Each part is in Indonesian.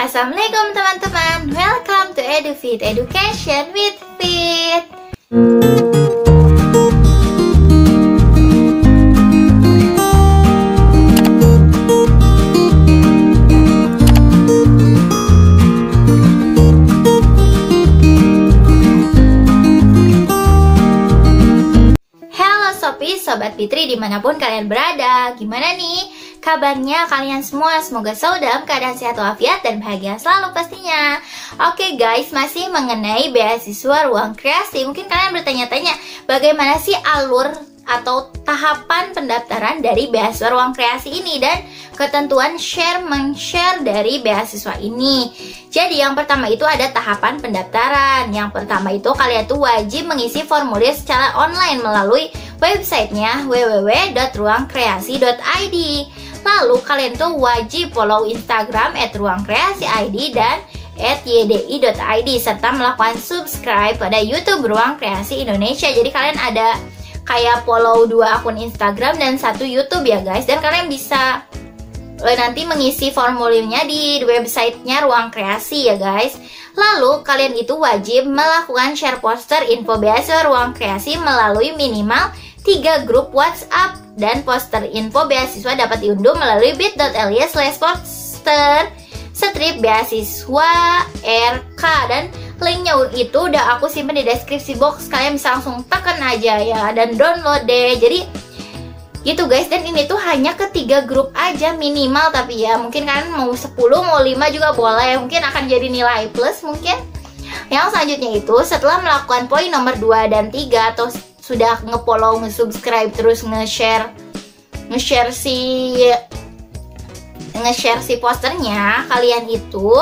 Assalamualaikum teman-teman, welcome to EduFit, Education with Fit. Halo Sobat Fitri dimanapun kalian berada. Gimana nih kabarnya kalian semua? Semoga selalu dalam keadaan sehat walafiat dan bahagia selalu pastinya. Oke guys, masih mengenai beasiswa ruang kreasi. Mungkin kalian bertanya-tanya, bagaimana sih alur atau tahapan pendaftaran dari beasiswa ruang kreasi ini dan ketentuan share-men-share dari beasiswa ini. Jadi yang pertama itu ada tahapan pendaftaran. Yang pertama itu kalian tuh wajib mengisi formulir secara online melalui websitenya www.ruangkreasi.id. Lalu kalian tuh wajib follow Instagram @ruangkreasi.id dan @ydi.id serta melakukan subscribe pada YouTube Ruang Kreasi Indonesia. Jadi kalian ada kayak follow 2 akun Instagram dan 1 YouTube ya guys. Dan kalian bisa nanti mengisi formulirnya di websitenya Ruang Kreasi ya guys. Lalu kalian itu wajib melakukan share poster info beasiswa Ruang Kreasi melalui minimal 3 grup WhatsApp. Dan poster info beasiswa dapat diunduh melalui bit.ly/poster strip beasiswa RK. Dan linknya itu udah aku simpen di deskripsi box. Kalian bisa langsung tekan aja ya dan download deh. Jadi gitu guys, dan ini tuh hanya ke 3 grup aja minimal. Tapi ya mungkin kalian mau 10, mau 5 juga boleh. Mungkin akan jadi nilai plus mungkin. Yang selanjutnya itu setelah melakukan poin nomor 2 dan 3 atau sudah nge-follow, nge-subscribe, terus nge-share si posternya, kalian itu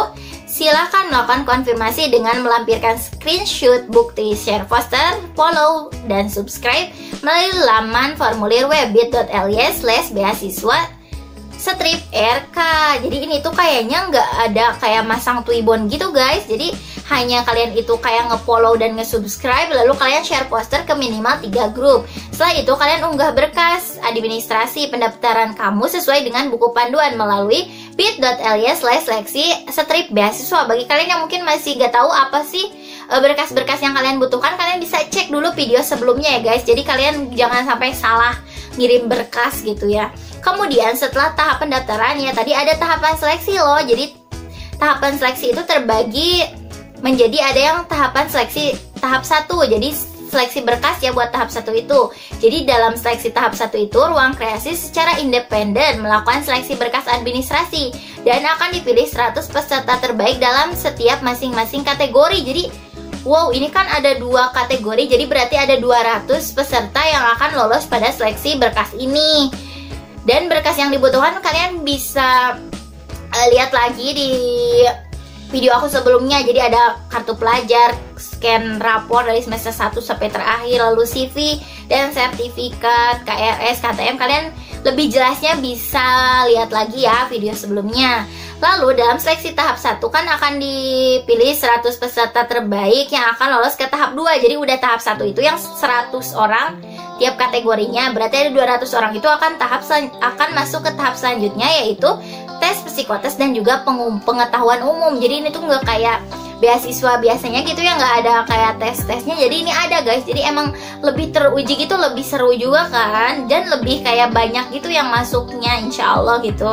silakan melakukan konfirmasi dengan melampirkan screenshot bukti share poster, follow, dan subscribe melalui laman formulir web bit.ly/beasiswa strip RK. Jadi ini tuh kayaknya nggak ada kayak masang Twibbon gitu guys. Jadi hanya kalian itu kayak nge-follow dan nge-subscribe, lalu kalian share poster ke minimal 3 grup. Setelah itu kalian unggah berkas administrasi pendaftaran kamu sesuai dengan buku panduan melalui bit.ly/seleksi strip beasiswa. Bagi kalian yang mungkin masih gak tahu apa sih berkas-berkas yang kalian butuhkan, kalian bisa cek dulu video sebelumnya ya guys. Jadi kalian jangan sampai salah ngirim berkas gitu ya. Kemudian setelah tahap pendaftarannya, tadi ada tahapan seleksi loh. Jadi tahapan seleksi itu terbagi menjadi ada yang tahapan seleksi tahap 1. Jadi seleksi berkas ya buat tahap 1 itu. Jadi dalam seleksi tahap 1 itu Ruang Kreasi secara independen melakukan seleksi berkas administrasi dan akan dipilih 100 peserta terbaik dalam setiap masing-masing kategori. Jadi wow, ini kan ada 2 kategori, jadi berarti ada 200 peserta yang akan lolos pada seleksi berkas ini. Dan berkas yang dibutuhkan kalian bisa lihat lagi di video aku sebelumnya. Jadi ada kartu pelajar, scan rapor dari semester 1 sampai terakhir, lalu CV dan sertifikat KRS, KTM. Kalian lebih jelasnya bisa lihat lagi ya video sebelumnya. Lalu dalam seleksi tahap 1 kan akan dipilih 100 peserta terbaik yang akan lolos ke tahap 2. Jadi udah tahap 1 itu yang 100 orang tiap kategorinya. Berarti ada 200 orang itu akan masuk ke tahap selanjutnya, yaitu tes psikotes dan juga pengetahuan umum. Jadi ini tuh nggak kayak beasiswa biasanya gitu ya, nggak ada kayak tes-tesnya. Jadi ini ada guys, jadi emang lebih teruji gitu, lebih seru juga kan, dan lebih kayak banyak gitu yang masuknya insya Allah gitu.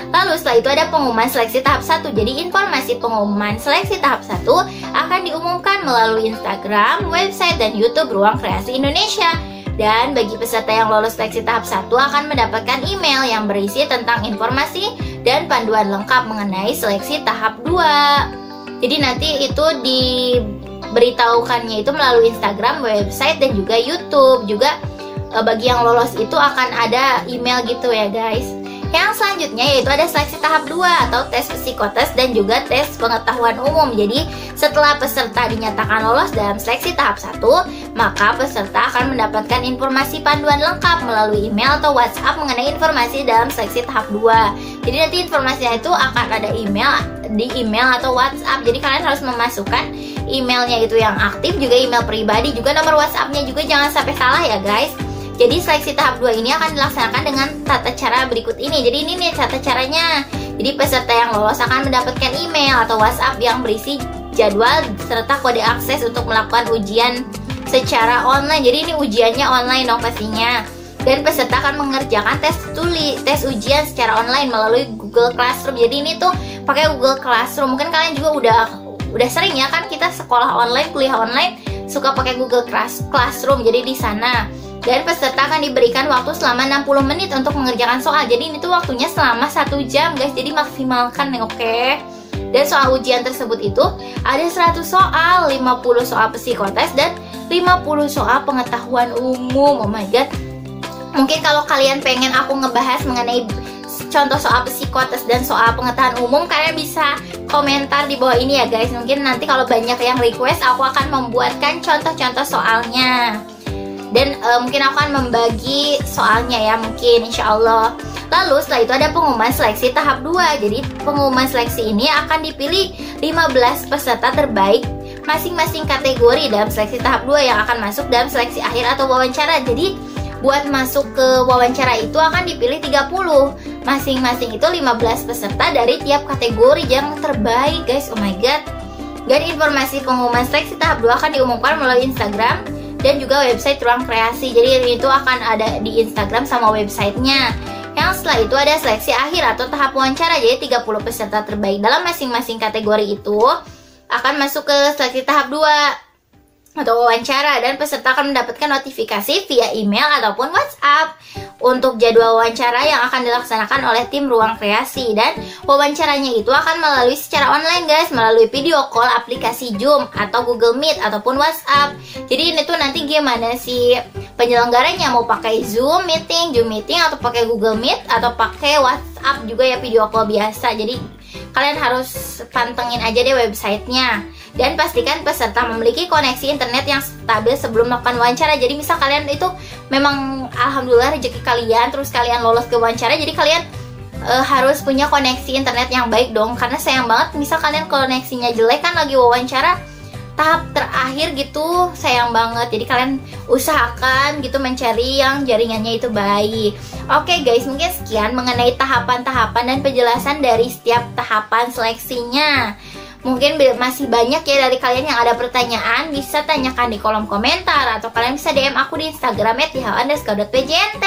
Lalu setelah itu ada pengumuman seleksi tahap 1. Jadi informasi pengumuman seleksi tahap 1 akan diumumkan melalui Instagram, website, dan YouTube Ruang Kreasi Indonesia. Dan bagi peserta yang lolos seleksi tahap 1 akan mendapatkan email yang berisi tentang informasi dan panduan lengkap mengenai seleksi tahap 2. Jadi nanti itu diberitahukannya itu melalui Instagram, website, dan juga YouTube. Juga bagi yang lolos itu akan ada email gitu ya guys. Yang selanjutnya yaitu ada seleksi tahap 2 atau tes psikotes dan juga tes pengetahuan umum. Jadi setelah peserta dinyatakan lolos dalam seleksi tahap 1, maka peserta akan mendapatkan informasi panduan lengkap melalui email atau WhatsApp mengenai informasi dalam seleksi tahap 2. Jadi nanti informasinya itu akan ada di email atau WhatsApp. Jadi kalian harus memasukkan emailnya itu yang aktif, juga email pribadi, juga nomor WhatsAppnya juga jangan sampai salah ya guys. Jadi seleksi tahap 2 ini akan dilaksanakan dengan tata cara berikut ini. Jadi ini nih tata caranya. Jadi peserta yang lolos akan mendapatkan email atau WhatsApp yang berisi jadwal serta kode akses untuk melakukan ujian secara online. Jadi ini ujiannya online dong pastinya. Dan peserta akan mengerjakan tes ujian secara online melalui Google Classroom. Jadi ini tuh pakai Google Classroom. Mungkin kalian juga udah sering ya kan, kita sekolah online, kuliah online suka pakai Google Classroom. Jadi di sana. Dan peserta akan diberikan waktu selama 60 menit untuk mengerjakan soal. Jadi ini tuh waktunya selama 1 jam guys. Jadi maksimalkan nih, oke? Dan soal ujian tersebut itu ada 100 soal, 50 soal psikotes dan 50 soal pengetahuan umum. Oh my god. Mungkin kalau kalian pengen aku ngebahas mengenai contoh soal psikotes dan soal pengetahuan umum, kalian bisa komentar di bawah ini ya guys. Mungkin nanti kalau banyak yang request, aku akan membuatkan contoh-contoh soalnya. Dan mungkin aku akan membagi soalnya ya, mungkin insya Allah. Lalu setelah itu ada pengumuman seleksi tahap 2. Jadi pengumuman seleksi ini akan dipilih 15 peserta terbaik masing-masing kategori dalam seleksi tahap 2 yang akan masuk dalam seleksi akhir atau wawancara. Jadi buat masuk ke wawancara itu akan dipilih 30. Masing-masing itu 15 peserta dari tiap kategori yang terbaik guys. Oh my god. Dan informasi pengumuman seleksi tahap 2 akan diumumkan melalui Instagram dan juga website Ruang Kreasi. Jadi itu akan ada di Instagram sama websitenya. Yang setelah itu ada seleksi akhir atau tahap wawancara. Jadi 30 peserta terbaik dalam masing-masing kategori itu akan masuk ke seleksi tahap 2 atau wawancara, dan peserta akan mendapatkan notifikasi via email ataupun WhatsApp untuk jadwal wawancara yang akan dilaksanakan oleh tim Ruang Kreasi. Dan wawancaranya itu akan melalui secara online guys, melalui video call aplikasi Zoom atau Google Meet ataupun WhatsApp. Jadi ini tuh nanti gimana sih penyelenggaranya, mau pakai Zoom meeting atau pakai Google Meet atau pakai WhatsApp juga ya, video call biasa. Jadi kalian harus pantengin aja deh websitenya. Dan pastikan peserta memiliki koneksi internet yang stabil sebelum melakukan wawancara. Jadi misal kalian itu memang alhamdulillah rezeki kalian, terus kalian lolos ke wawancara, jadi kalian harus punya koneksi internet yang baik dong. Karena sayang banget misal kalian koneksinya jelek kan lagi wawancara tahap terakhir gitu, sayang banget. Jadi kalian usahakan gitu mencari yang jaringannya itu baik. Oke guys, mungkin sekian mengenai tahapan-tahapan dan penjelasan dari setiap tahapan seleksinya. Mungkin masih banyak ya dari kalian yang ada pertanyaan, bisa tanyakan di kolom komentar atau kalian bisa DM aku di Instagram @ihao_pjnt.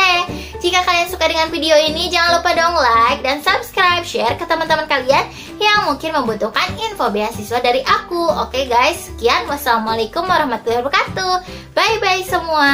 Jika kalian suka dengan video ini, jangan lupa dong like dan subscribe, share ke teman-teman kalian yang mungkin membutuhkan info beasiswa dari aku. Oke guys, sekian. Wassalamualaikum warahmatullahi wabarakatuh. Bye bye semua.